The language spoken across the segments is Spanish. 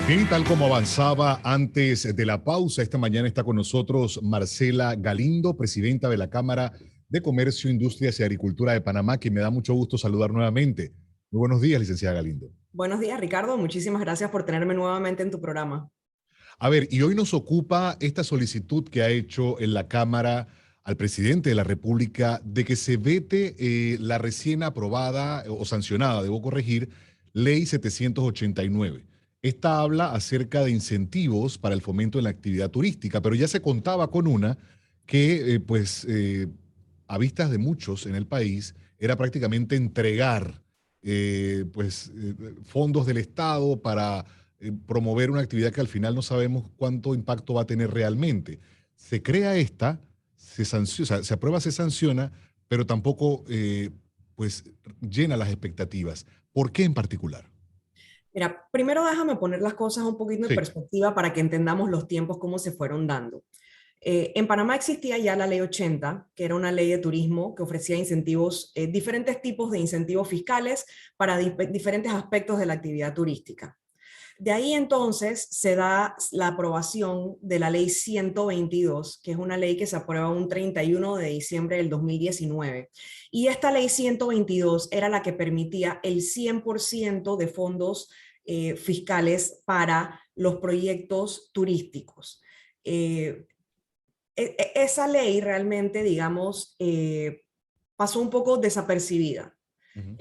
Bien, y tal como avanzaba antes de la pausa, esta mañana está con nosotros Marcela Galindo, presidenta de la Cámara de Comercio, Industrias y Agricultura de Panamá, que me da mucho gusto saludar nuevamente. Muy buenos días, licenciada Galindo. Buenos días, Ricardo. Muchísimas gracias por tenerme nuevamente en tu programa. A ver, y hoy nos ocupa esta solicitud que ha hecho en la Cámara al presidente de la República de que se vete la recién aprobada o sancionada, debo corregir, Ley 789. Esta habla acerca de incentivos para el fomento de la actividad turística, pero ya se contaba con una que, a vistas de muchos en el país, era prácticamente entregar fondos del Estado para promover una actividad que al final no sabemos cuánto impacto va a tener realmente. Se crea esta, o sea, se aprueba, se sanciona, pero tampoco pues llena las expectativas. ¿Por qué en particular? Mira, primero déjame poner las cosas un poquito en Sí. perspectiva para que entendamos los tiempos, cómo se fueron dando. En Panamá existía ya la Ley 80, que era una ley de turismo que ofrecía incentivos, diferentes tipos de incentivos fiscales para diferentes aspectos de la actividad turística. De ahí entonces se da la aprobación de la ley 122, que es una ley que se aprueba un 31 de diciembre del 2019. Y esta ley 122 era la que permitía el 100% de fondos fiscales para los proyectos turísticos. Eh, Esa ley realmente, digamos, pasó un poco desapercibida. Ujú.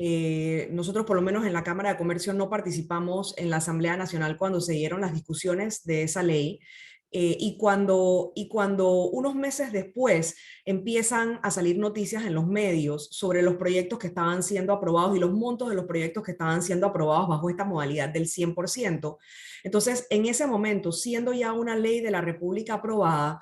Nosotros por lo menos en la Cámara de Comercio no participamos en la Asamblea Nacional cuando se dieron las discusiones de esa ley. Y cuando unos meses después empiezan a salir noticias en los medios sobre los proyectos que estaban siendo aprobados y los montos de los proyectos que estaban siendo aprobados bajo esta modalidad del 100%, entonces en ese momento, siendo ya una ley de la República aprobada,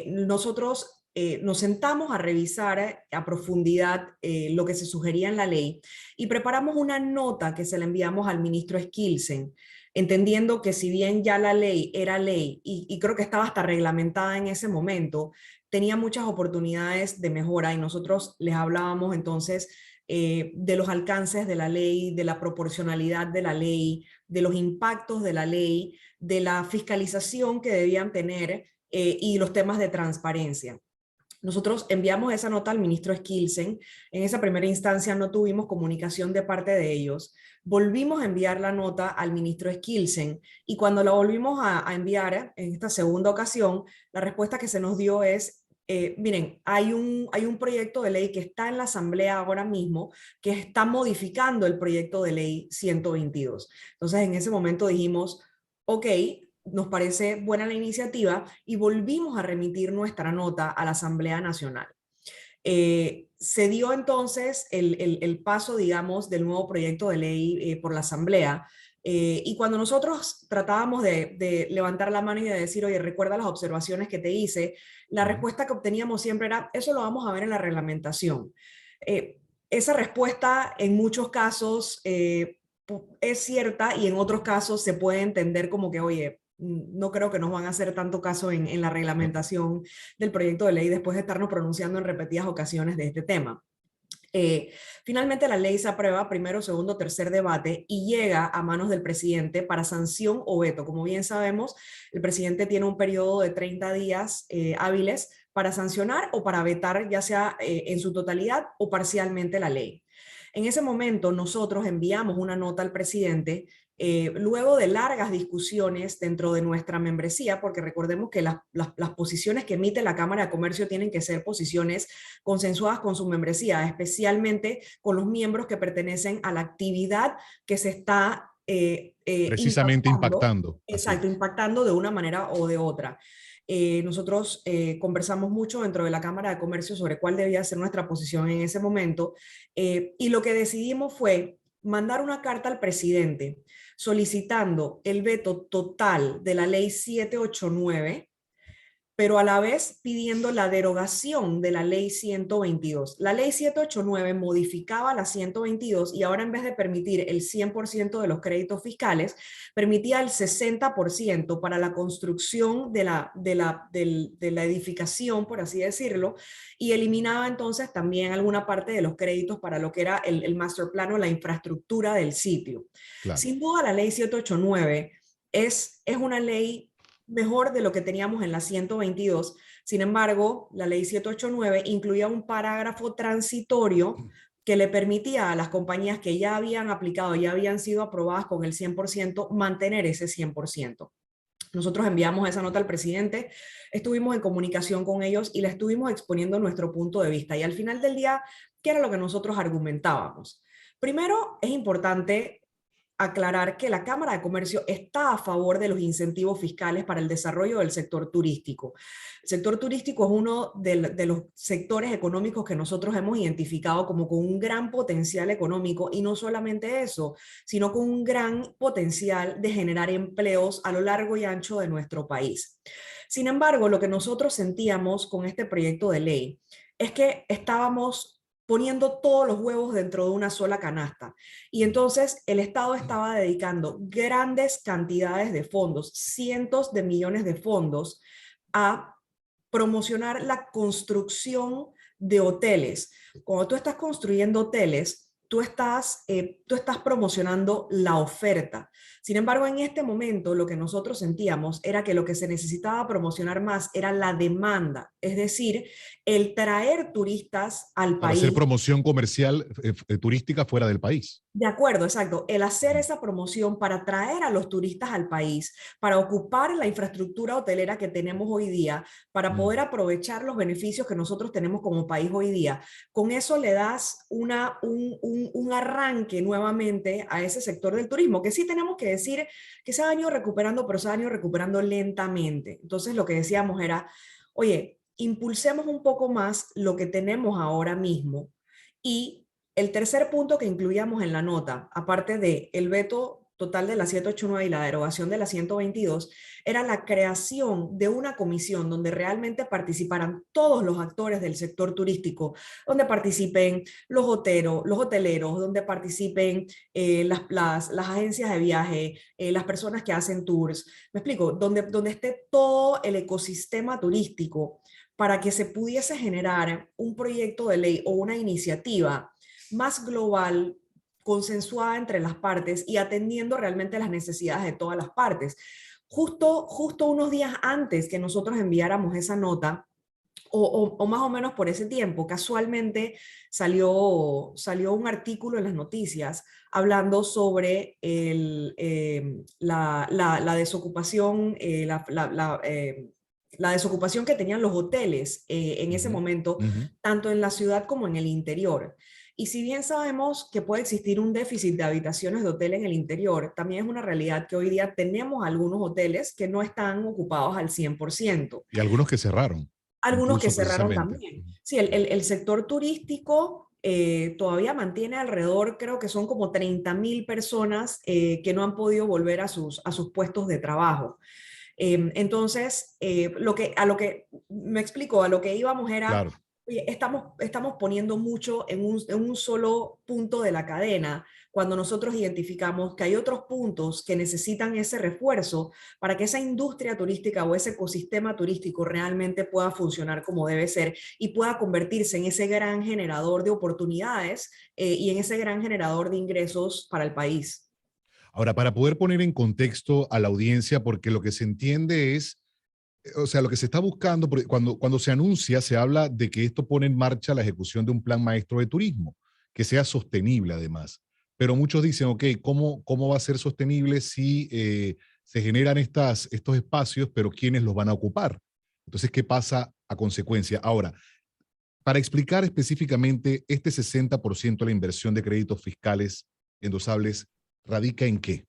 nosotros nos sentamos a revisar a profundidad lo que se sugería en la ley y preparamos una nota que se le enviamos al ministro Skilsen, entendiendo que si bien ya la ley era ley y creo que estaba hasta reglamentada en ese momento, tenía muchas oportunidades de mejora y nosotros les hablábamos entonces de los alcances de la ley, de la proporcionalidad de la ley, de los impactos de la ley, de la fiscalización que debían tener y los temas de transparencia. Nosotros enviamos esa nota al ministro Skilsen. En esa primera instancia no tuvimos comunicación de parte de ellos. Volvimos a enviar la nota al ministro Skilsen y cuando la volvimos a enviar en esta segunda ocasión, la respuesta que se nos dio es, miren, hay un proyecto de ley que está en la Asamblea ahora mismo que está modificando el proyecto de ley 122. Entonces en ese momento dijimos, ok, nos parece buena la iniciativa y volvimos a remitir nuestra nota a la Asamblea Nacional. Se dio entonces el paso, digamos, del nuevo proyecto de ley por la Asamblea. Y cuando nosotros tratábamos de levantar la mano y de decir, oye, recuerda las observaciones que te hice, la Ujú. respuesta que obteníamos siempre era, eso lo vamos a ver en la reglamentación. Esa respuesta en muchos casos es cierta y en otros casos se puede entender como que, oye, no creo que nos van a hacer tanto caso en la No. reglamentación del proyecto de ley después de estarnos pronunciando en repetidas ocasiones de este tema. Eh, Finalmente la ley se aprueba primero, segundo, tercer debate y llega a manos del presidente para sanción o veto. Como bien sabemos, el presidente tiene un periodo de 30 días hábiles para sancionar o para vetar ya sea en su totalidad o parcialmente la ley. En ese momento nosotros enviamos una nota al presidente luego de largas discusiones dentro de nuestra membresía, porque recordemos que las posiciones que emite la Cámara de Comercio tienen que ser posiciones consensuadas con su membresía, especialmente con los miembros que pertenecen a la actividad que se está Precisamente impactando, impactando, así exacto, es. impactando de una manera o de otra. Nosotros conversamos mucho dentro de la Cámara de Comercio sobre cuál debía ser nuestra posición en ese momento y lo que decidimos fue mandar una carta al presidente solicitando el veto total de la ley 789, pero a la vez pidiendo la derogación de la ley 122. La ley 789 modificaba la 122 y ahora en vez de permitir el 100% de los créditos fiscales, permitía el 60% para la construcción de la edificación, por así decirlo, y eliminaba entonces también alguna parte de los créditos para lo que era el master plan o la infraestructura del sitio. Claro. Sin duda la ley 789 es una ley mejor de lo que teníamos en la 122. Sin embargo, la ley 789 incluía un parágrafo transitorio que le permitía a las compañías que ya habían aplicado, ya habían sido aprobadas con el 100%, mantener ese 100%. Nosotros enviamos esa nota al presidente, estuvimos en comunicación con ellos y le estuvimos exponiendo nuestro punto de vista. Y al final del día, ¿qué era lo que nosotros argumentábamos? Primero, es importante aclarar que la Cámara de Comercio está a favor de los incentivos fiscales para el desarrollo del sector turístico. El sector turístico es uno de los sectores económicos que nosotros hemos identificado como con un gran potencial económico, y no solamente eso, sino con un gran potencial de generar empleos a lo largo y ancho de nuestro país. Sin embargo, lo que nosotros sentíamos con este proyecto de ley es que estábamos poniendo todos los huevos dentro de una sola canasta. Y entonces el Estado estaba dedicando grandes cantidades de fondos, cientos de millones de fondos, a promocionar la construcción de hoteles. Cuando tú estás construyendo hoteles, tú estás promocionando la oferta. Sin embargo, en este momento lo que nosotros sentíamos era que lo que se necesitaba promocionar más era la demanda, es decir, el traer turistas al Para hacer país. promoción comercial turística fuera del país. De acuerdo, exacto. El hacer esa promoción para traer a los turistas al país, para ocupar la infraestructura hotelera que tenemos hoy día, para poder aprovechar los beneficios que nosotros tenemos como país hoy día. Con eso le das un arranque nuevamente a ese sector del turismo, que sí tenemos que decir que se ha venido recuperando, pero se ha venido recuperando lentamente. Entonces lo que decíamos era, oye, impulsemos un poco más lo que tenemos ahora mismo. Y el tercer punto que incluíamos en la nota, aparte de el veto total de la 789 y la derogación de la 122, era la creación de una comisión donde realmente participaran todos los actores del sector turístico, donde participen los hoteleros, donde participen las agencias de viaje, las personas que hacen tours. Me explico, donde esté todo el ecosistema turístico para que se pudiese generar un proyecto de ley o una iniciativa más global, consensuada entre las partes y atendiendo realmente las necesidades de todas las partes. Justo unos días antes que nosotros enviáramos esa nota, o más o menos por ese tiempo, casualmente salió un artículo en las noticias hablando sobre la desocupación, la desocupación que tenían los hoteles en ese momento, tanto en la ciudad como en el interior. Y si bien sabemos que puede existir un déficit de habitaciones de hotel en el interior, también es una realidad que hoy día tenemos algunos hoteles que no están ocupados al 100%. Y algunos que cerraron, Algunos que incluso cerraron precisamente. también. Sí, el sector turístico todavía mantiene alrededor, creo que son como 30.000 personas que no han podido volver a sus puestos de trabajo. Entonces, a lo que me explico, a lo que íbamos era, Claro. oye, estamos poniendo mucho en un solo punto de la cadena, cuando nosotros identificamos que hay otros puntos que necesitan ese refuerzo para que esa industria turística o ese ecosistema turístico realmente pueda funcionar como debe ser y pueda convertirse en ese gran generador de oportunidades y en ese gran generador de ingresos para el país. Ahora, para poder poner en contexto a la audiencia, porque lo que se entiende es, o sea, lo que se está buscando, porque cuando se anuncia, se habla de que esto pone en marcha la ejecución de un plan maestro de turismo, que sea sostenible además. Pero muchos dicen, ok, ¿cómo va a ser sostenible si se generan estos espacios, pero quiénes los van a ocupar? Entonces, ¿qué pasa a consecuencia? Ahora, para explicar específicamente este 60% de la inversión de créditos fiscales endosables, ¿radica en qué?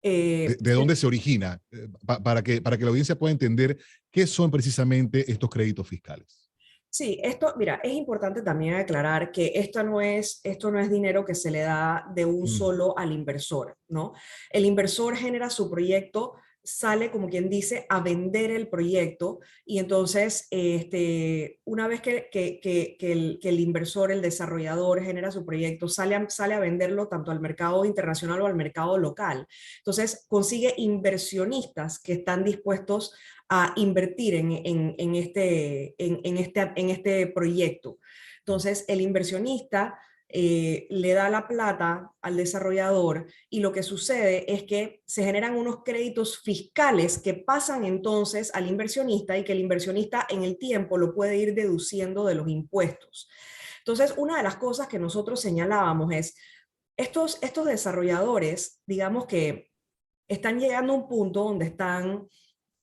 ¿De dónde se origina? Para que la audiencia pueda entender qué son precisamente estos créditos fiscales. Sí, mira, es importante también aclarar que esto no es dinero que se le da de un solo al inversor, ¿no? El inversor genera su proyecto, sale, como quien dice, a vender el proyecto y entonces, una vez que el inversor, el desarrollador genera su proyecto, sale a venderlo tanto al mercado internacional o al mercado local. Entonces, consigue inversionistas que están dispuestos a invertir en este proyecto. Entonces, el inversionista le da la plata al desarrollador y lo que sucede es que se generan unos créditos fiscales que pasan entonces al inversionista y que el inversionista en el tiempo lo puede ir deduciendo de los impuestos. Entonces, una de las cosas que nosotros señalábamos es, estos desarrolladores, digamos que están llegando a un punto donde están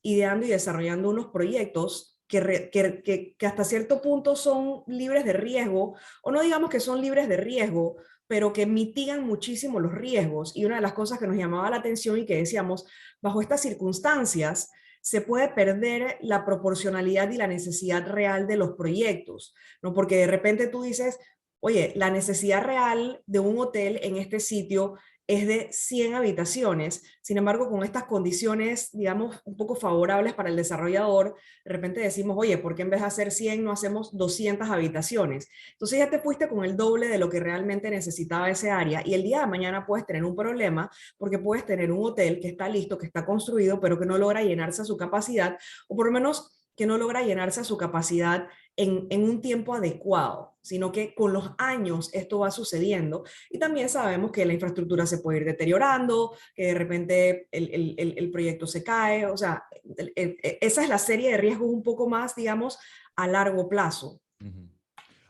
ideando y desarrollando unos proyectos que hasta cierto punto son libres de riesgo, o no digamos que son libres de riesgo, pero que mitigan muchísimo los riesgos. Y una de las cosas que nos llamaba la atención y que decíamos, bajo estas circunstancias, se puede perder la proporcionalidad y la necesidad real de los proyectos, ¿no? Porque de repente tú dices, oye, la necesidad real de un hotel en este sitio es de 100 habitaciones. Sin embargo, con estas condiciones, digamos, un poco favorables para el desarrollador, de repente decimos, oye, ¿por qué en vez de hacer 100 no hacemos 200 habitaciones? Entonces ya te fuiste con el doble de lo que realmente necesitaba ese área y el día de mañana puedes tener un problema porque puedes tener un hotel que está listo, que está construido, pero que no logra llenarse a su capacidad, o por lo menos que no logra llenarse a su capacidad en un tiempo adecuado, sino que con los años esto va sucediendo y también sabemos que la infraestructura se puede ir deteriorando, que de repente el proyecto se cae, o sea, esa es la serie de riesgos un poco más, digamos, a largo plazo. Ujú.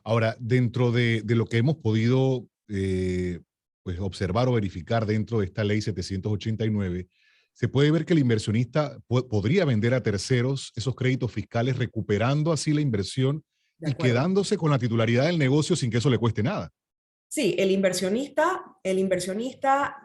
Ahora, dentro de lo que hemos podido pues observar o verificar dentro de esta ley 789, se puede ver que el inversionista podría vender a terceros esos créditos fiscales, recuperando así la inversión De y acuerdo. quedándose con la titularidad del negocio sin que eso le cueste nada. Sí, el inversionista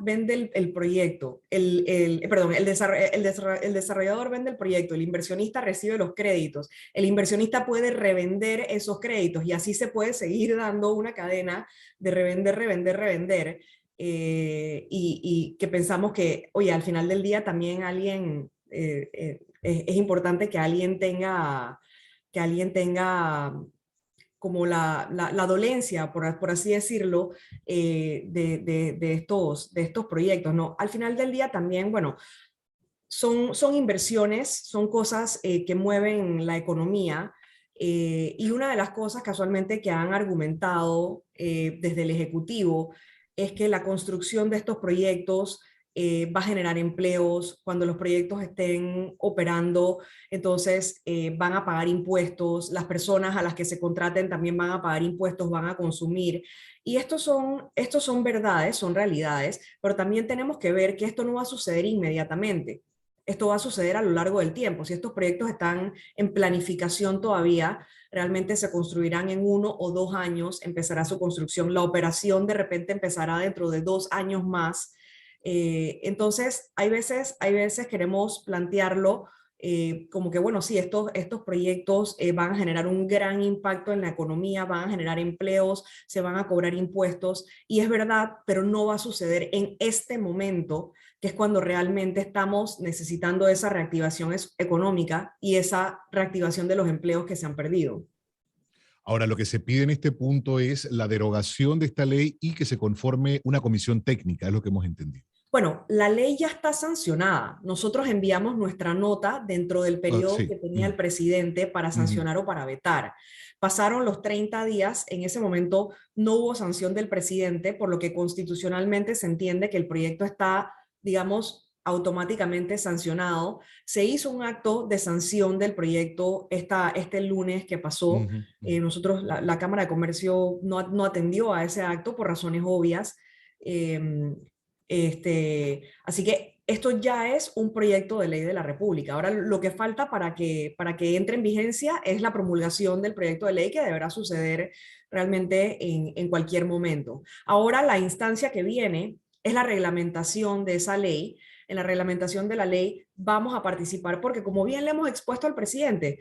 vende el proyecto, perdón, el desarrollador vende el proyecto, el inversionista recibe los créditos, el inversionista puede revender esos créditos y así se puede seguir dando una cadena de revender, revender, revender, y que pensamos que, oye, al final del día también alguien, es importante que alguien tenga como la dolencia, por así decirlo, de estos proyectos, ¿no? Al final del día también, bueno, son inversiones, son cosas que mueven la economía, y una de las cosas casualmente que han argumentado desde el Ejecutivo es que la construcción de estos proyectos va a generar empleos, cuando los proyectos estén operando, entonces van a pagar impuestos, las personas a las que se contraten también van a pagar impuestos, van a consumir. Y estos son verdades, son realidades, pero también tenemos que ver que esto no va a suceder inmediatamente. Esto va a suceder a lo largo del tiempo. Si estos proyectos están en planificación todavía, realmente se construirán en 1 o 2 años, empezará su construcción. La operación de repente empezará dentro de 2 años más. Entonces, hay veces queremos plantearlo como que, bueno, sí, estos proyectos van a generar un gran impacto en la economía, van a generar empleos, se van a cobrar impuestos, y es verdad, pero no va a suceder en este momento, que es cuando realmente estamos necesitando esa reactivación económica y esa reactivación de los empleos que se han perdido. Ahora, lo que se pide en este punto es la derogación de esta ley y que se conforme una comisión técnica, es lo que hemos entendido. Bueno, la ley ya está sancionada. Nosotros enviamos nuestra nota dentro del Ah, periodo sí. que tenía Ujú, el presidente para ujú. sancionar o para vetar. Pasaron los 30 días, en ese momento no hubo sanción del presidente, por lo que constitucionalmente se entiende que el proyecto está, digamos, automáticamente sancionado. Se hizo un acto de sanción del proyecto este lunes que pasó. Ujú, ujú. Nosotros, la Cámara de Comercio no atendió a ese acto por razones obvias. Eh, Así que esto ya es un proyecto de ley de la República. Ahora lo que falta para que entre en vigencia es la promulgación del proyecto de ley, que deberá suceder realmente en cualquier momento. Ahora la instancia que viene es la reglamentación de esa ley. En la reglamentación de la ley vamos a participar porque, como bien le hemos expuesto al presidente,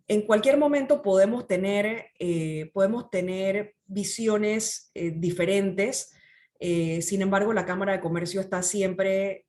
en cualquier momento podemos tener visiones diferentes. Sin embargo, la Cámara de Comercio está siempre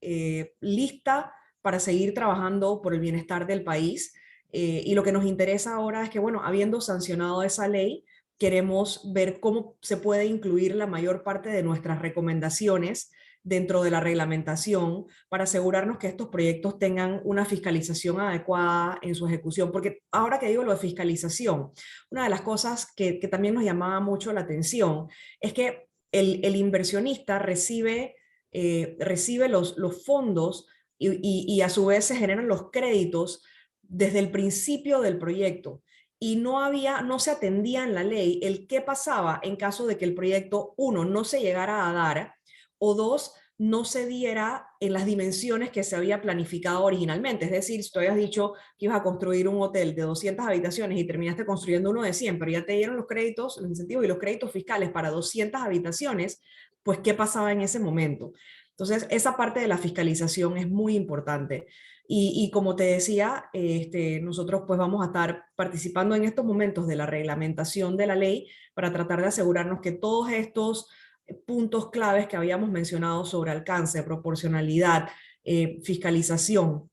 lista para seguir trabajando por el bienestar del país. Y lo que nos interesa ahora es que, bueno, habiendo sancionado esa ley, queremos ver cómo se puede incluir la mayor parte de nuestras recomendaciones dentro de la reglamentación para asegurarnos que estos proyectos tengan una fiscalización adecuada en su ejecución. Porque ahora que digo lo de fiscalización, una de las cosas que también nos llamaba mucho la atención es que el inversionista recibe los fondos y a su vez se generan los créditos desde el principio del proyecto. Y no se atendía en la ley el qué pasaba en caso de que el proyecto, uno, no se llegara a dar, o dos, no se diera en las dimensiones que se había planificado originalmente. Es decir, si tú habías dicho que ibas a construir un hotel de 200 habitaciones y terminaste construyendo uno de 100, pero ya te dieron los créditos, los incentivos y los créditos fiscales para 200 habitaciones, pues ¿qué pasaba en ese momento? Entonces, esa parte de la fiscalización es muy importante. Y como te decía, nosotros pues vamos a estar participando en estos momentos de la reglamentación de la ley para tratar de asegurarnos que todos estos puntos claves que habíamos mencionado sobre alcance, proporcionalidad, fiscalización,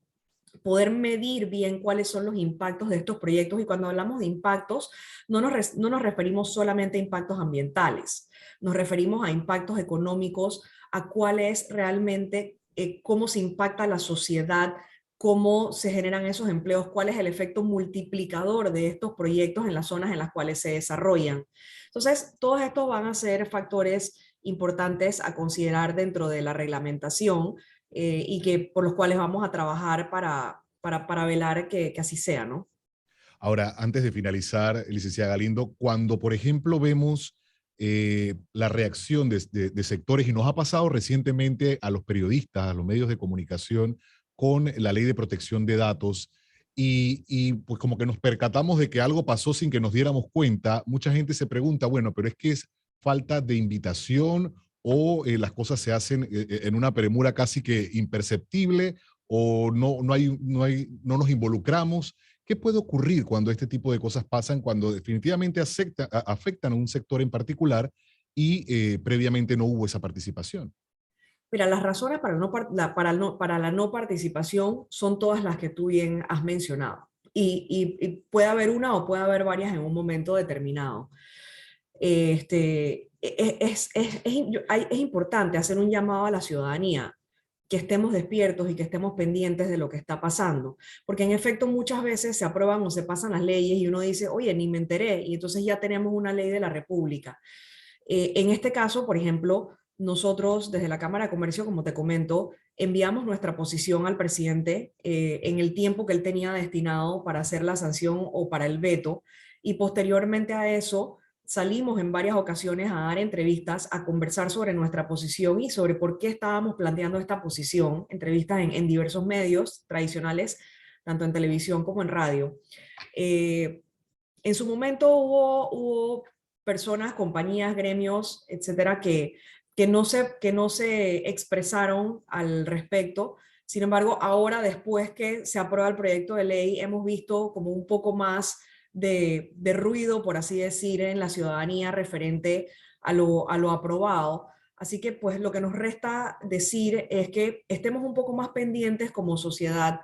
poder medir bien cuáles son los impactos de estos proyectos. Y cuando hablamos de impactos, no nos referimos solamente a impactos ambientales, nos referimos a impactos económicos, a cuál es realmente, cómo se impacta la sociedad, cómo se generan esos empleos, cuál es el efecto multiplicador de estos proyectos en las zonas en las cuales se desarrollan. Entonces, todos estos van a ser factores importantes a considerar dentro de la reglamentación, y que por los cuales vamos a trabajar para velar que así sea, ¿no? Ahora, antes de finalizar, licenciada Galindo, cuando, por ejemplo, vemos la reacción de sectores, y nos ha pasado recientemente a los periodistas, a los medios de comunicación, con la ley de protección de datos, pues como que nos percatamos de que algo pasó sin que nos diéramos cuenta, mucha gente se pregunta, bueno, pero es que es falta de invitación o las cosas se hacen en una premura casi que imperceptible o no nos involucramos. ¿Qué puede ocurrir cuando este tipo de cosas pasan, cuando definitivamente afectan a un sector en particular y previamente no hubo esa participación? Mira, las razones para la no participación son todas las que tú bien has mencionado. Y puede haber una o puede haber varias en un momento determinado. Es importante hacer un llamado a la ciudadanía, que estemos despiertos y que estemos pendientes de lo que está pasando, porque en efecto muchas veces se aprueban o se pasan las leyes y uno dice, oye, ni me enteré, y entonces ya tenemos una ley de la República. En este caso, por ejemplo, nosotros desde la Cámara de Comercio, como te comento, enviamos nuestra posición al presidente en el tiempo que él tenía destinado para hacer la sanción o para el veto, y posteriormente a eso salimos en varias ocasiones a dar entrevistas, a conversar sobre nuestra posición y sobre por qué estábamos planteando esta posición, entrevistas en diversos medios tradicionales, tanto en televisión como en radio. En su momento hubo personas, compañías, gremios, etcétera, que no se expresaron al respecto. Sin embargo, ahora, después que se aprueba el proyecto de ley, hemos visto como un poco más de ruido, por así decir, en la ciudadanía referente a lo aprobado. Así que pues lo que nos resta decir es que estemos un poco más pendientes como sociedad,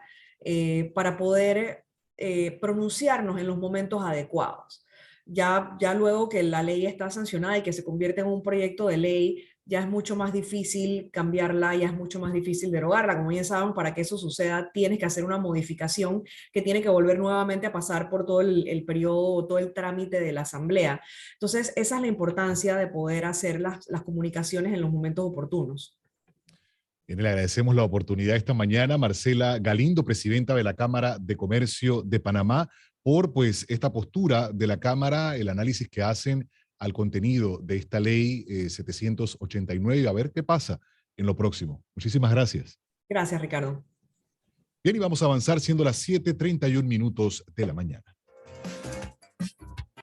para poder pronunciarnos en los momentos adecuados. Ya luego que la ley está sancionada y que se convierte en un proyecto de ley, ya es mucho más difícil cambiarla, ya es mucho más difícil derogarla. Como ya saben, para que eso suceda, tienes que hacer una modificación que tiene que volver nuevamente a pasar por todo el periodo, todo el trámite de la asamblea. Entonces, esa es la importancia de poder hacer las comunicaciones en los momentos oportunos. Bien, le agradecemos la oportunidad esta mañana, Marcela Galindo, presidenta de la Cámara de Comercio de Panamá, por pues esta postura de la Cámara, el análisis que hacen al contenido de esta ley 789, a ver qué pasa en lo próximo. Muchísimas gracias. Gracias, Ricardo. Bien, y vamos a avanzar siendo las 7:31 de la mañana.